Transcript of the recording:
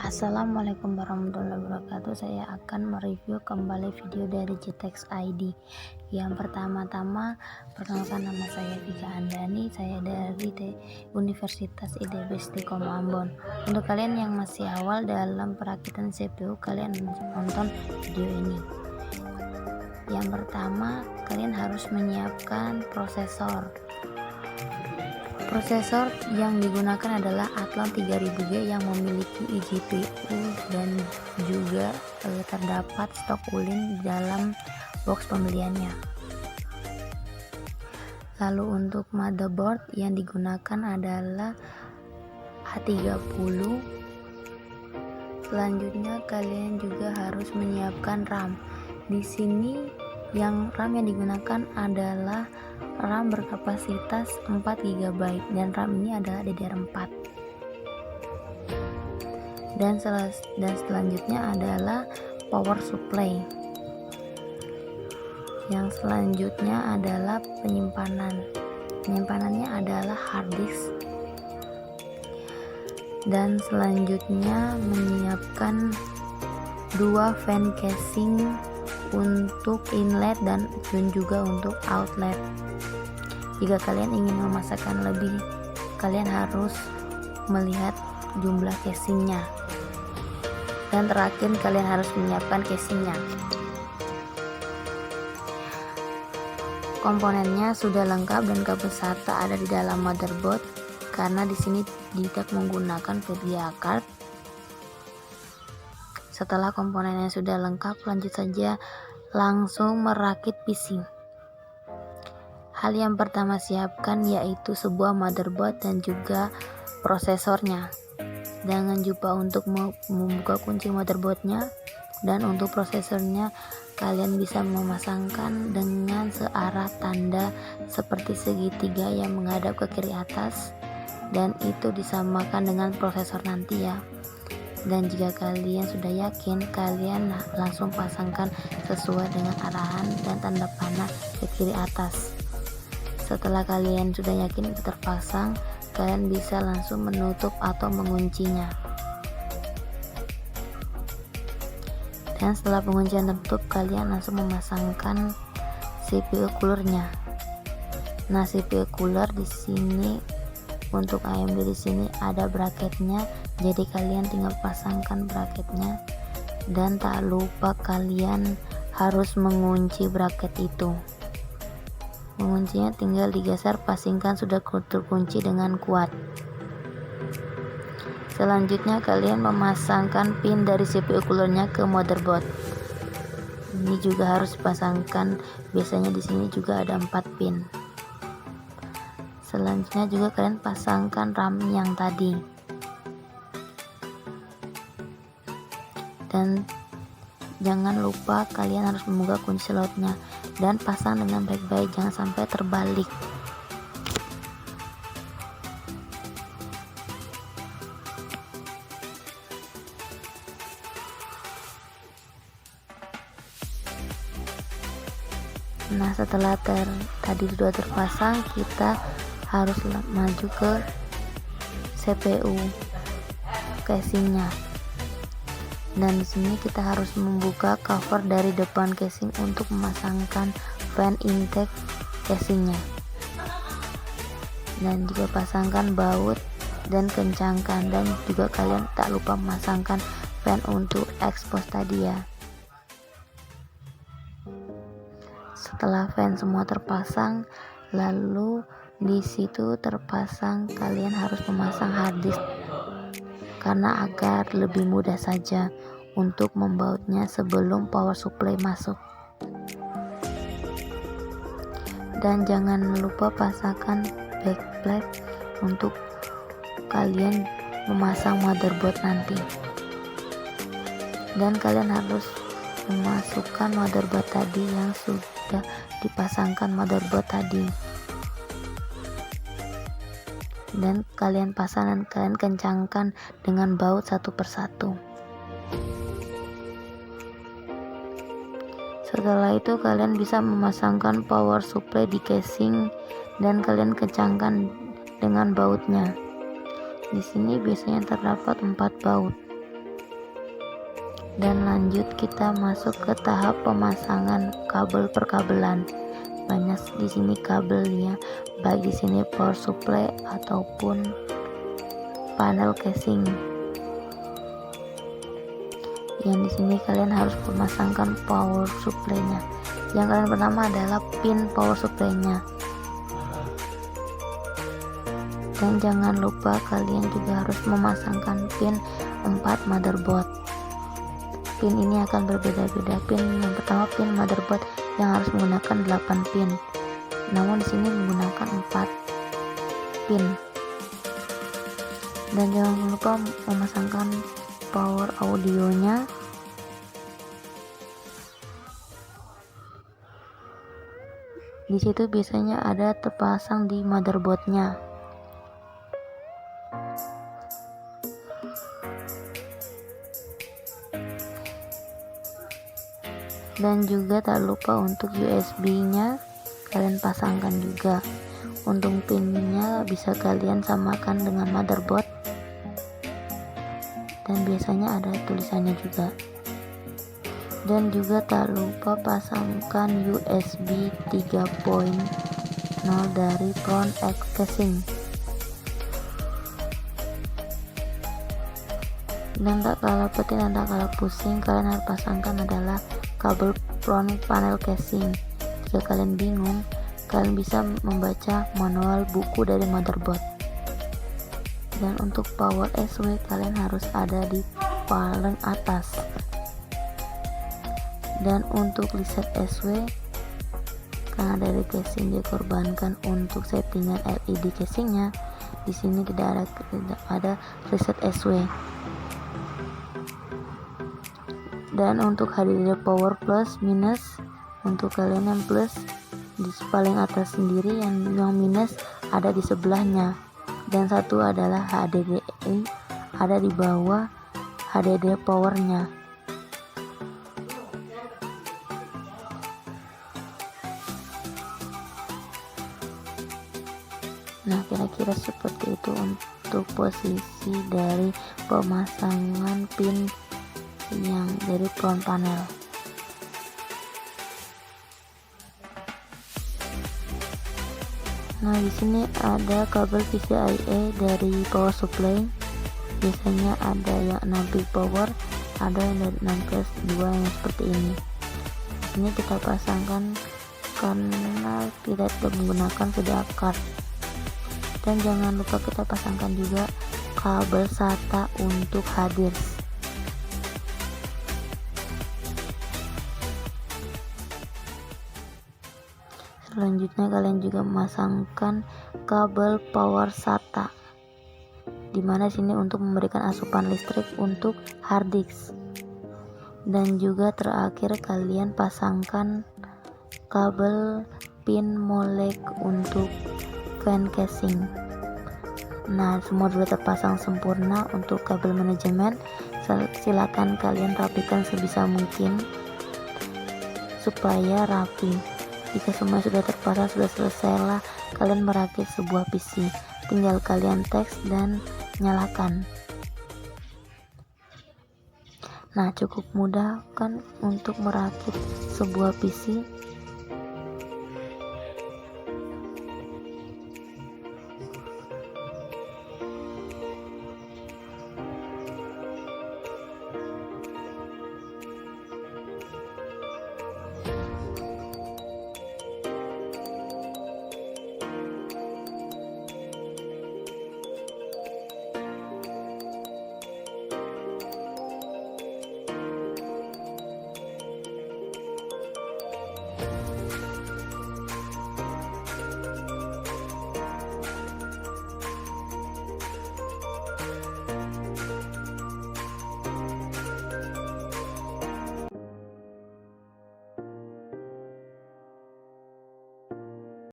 Assalamualaikum warahmatullahi wabarakatuh. Saya akan mereview kembali video dari GTEX ID. Yang pertama-tama, perkenalkan, nama saya Vika Andani. Saya dari Universitas ITB Istiqomah Ambon. Untuk kalian yang masih awal dalam perakitan CPU, kalian nonton video ini. Yang pertama, kalian harus menyiapkan prosesor. Prosesor yang digunakan adalah Athlon 3000G yang memiliki eGPU dan juga terdapat stok Ulin dalam box pembeliannya. Lalu untuk motherboard yang digunakan adalah A30. Selanjutnya kalian juga harus menyiapkan RAM. Di sini RAM yang digunakan adalah RAM berkapasitas 4 GB dan RAM ini adalah DDR4. Dan selanjutnya adalah power supply. Yang selanjutnya adalah penyimpanan. Penyimpanannya adalah hard disk. Dan selanjutnya menyiapkan 2 fan casing untuk inlet dan juga untuk outlet. Jika kalian ingin memasakkan lebih, kalian harus melihat jumlah casingnya. Dan terakhir, kalian harus menyiapkan casingnya. Komponennya sudah lengkap dan kabel SATA ada di dalam motherboard, karena di sini tidak menggunakan VGA card. Setelah komponennya sudah lengkap, lanjut saja langsung merakit PC. Hal yang pertama siapkan yaitu sebuah motherboard dan juga prosesornya. Jangan lupa untuk membuka kunci motherboardnya, dan untuk prosesornya kalian bisa memasangkan dengan searah tanda seperti segitiga yang menghadap ke kiri atas, dan itu disamakan dengan prosesor nanti ya. Dan jika kalian sudah yakin, kalian langsung pasangkan sesuai dengan arahan dan tanda panah ke kiri atas. Setelah kalian sudah yakin itu terpasang, kalian bisa langsung menutup atau menguncinya. Dan setelah penguncian tertutup, kalian langsung memasangkan CPU coolernya. Nah, CPU cooler di sini untuk AMD di sini ada bracketnya, jadi kalian tinggal pasangkan bracketnya, dan tak lupa kalian harus mengunci bracket itu. Menguncinya tinggal digeser, pastikan sudah terkunci dengan kuat. Selanjutnya kalian memasangkan pin dari CPU coolernya ke motherboard. Ini juga harus dipasangkan, biasanya di sini juga ada 4 pin. Selanjutnya juga kalian pasangkan RAM yang tadi. Dan jangan lupa kalian harus membuka kunci slotnya dan pasang dengan baik-baik, jangan sampai terbalik. Nah, setelah tadi sudah terpasang, kita harus maju ke CPU casingnya. Dan di sini kita harus membuka cover dari depan casing untuk memasangkan fan intake casingnya. Dan juga pasangkan baut dan kencangkan, dan juga kalian tak lupa memasangkan fan untuk expose tadi ya. Setelah fan semua terpasang, lalu di situ terpasang, kalian harus memasang hard disk, karena agar lebih mudah saja untuk membautnya sebelum power supply masuk. Dan jangan lupa pasangkan backplate untuk kalian memasang motherboard nanti. Dan kalian harus memasukkan motherboard tadi yang sudah dipasangkan motherboard tadi. Dan kalian pasang dan kalian kencangkan dengan baut satu persatu. Setelah itu kalian bisa memasangkan power supply di casing dan kalian kencangkan dengan bautnya. Di sini biasanya terdapat 4 baut. Dan lanjut kita masuk ke tahap pemasangan kabel perkabelan. Banyak di sini kabelnya, baik di sini power supply ataupun panel casing. Yang di sini kalian harus memasangkan power supply-nya. Yang kalian pertama adalah pin power supply-nya. Dan jangan lupa kalian juga harus memasangkan pin 4 motherboard. Pin ini akan berbeda-beda. Pin yang pertama pin motherboard yang harus menggunakan 8 pin. Namun di sini menggunakan 4 pin. Dan jangan lupa memasangkan power audionya. Di situ biasanya ada terpasang di motherboardnya. Dan juga tak lupa untuk USB-nya kalian pasangkan juga. Untuk pinnya bisa kalian samakan dengan motherboard, dan biasanya ada tulisannya juga. Dan juga tak lupa pasangkan USB 3.0 dari front casing. Dan tak kalah penting dan tak kalah pusing, kalian harus pasangkan adalah kabel front panel casing. Jika kalian bingung, kalian bisa membaca manual buku dari motherboard. Dan untuk power SW kalian harus ada di paling atas. Dan untuk reset SW, karena dari casing dikorbankan untuk settingan LED casingnya, di sini tidak ada reset SW. Dan untuk HDD power plus minus, untuk kalian yang plus di paling atas sendiri, yang minus ada di sebelahnya. Dan satu adalah HDDI ada di bawah HDD powernya. Nah, kira-kira seperti itu untuk posisi dari pemasangan pin yang dari front panel. Nah, di sini ada kabel PCIe dari power supply. Biasanya ada yang 6 peak power, ada yang dari 6+2 yang seperti ini. Ini kita pasangkan karena tidak menggunakan video card. Dan jangan lupa kita pasangkan juga kabel SATA untuk harddisk. Selanjutnya kalian juga memasangkan kabel power SATA, dimana sini untuk memberikan asupan listrik untuk harddisk. Dan juga terakhir kalian pasangkan kabel pin molek untuk fan casing. Nah, semua sudah terpasang sempurna untuk kabel manajemen. Silakan kalian rapikan sebisa mungkin supaya rapi. Jika semua sudah terpasang, sudah selesailah kalian merakit sebuah PC. Tinggal kalian teks dan nyalakan. Nah, cukup mudah kan untuk merakit sebuah PC.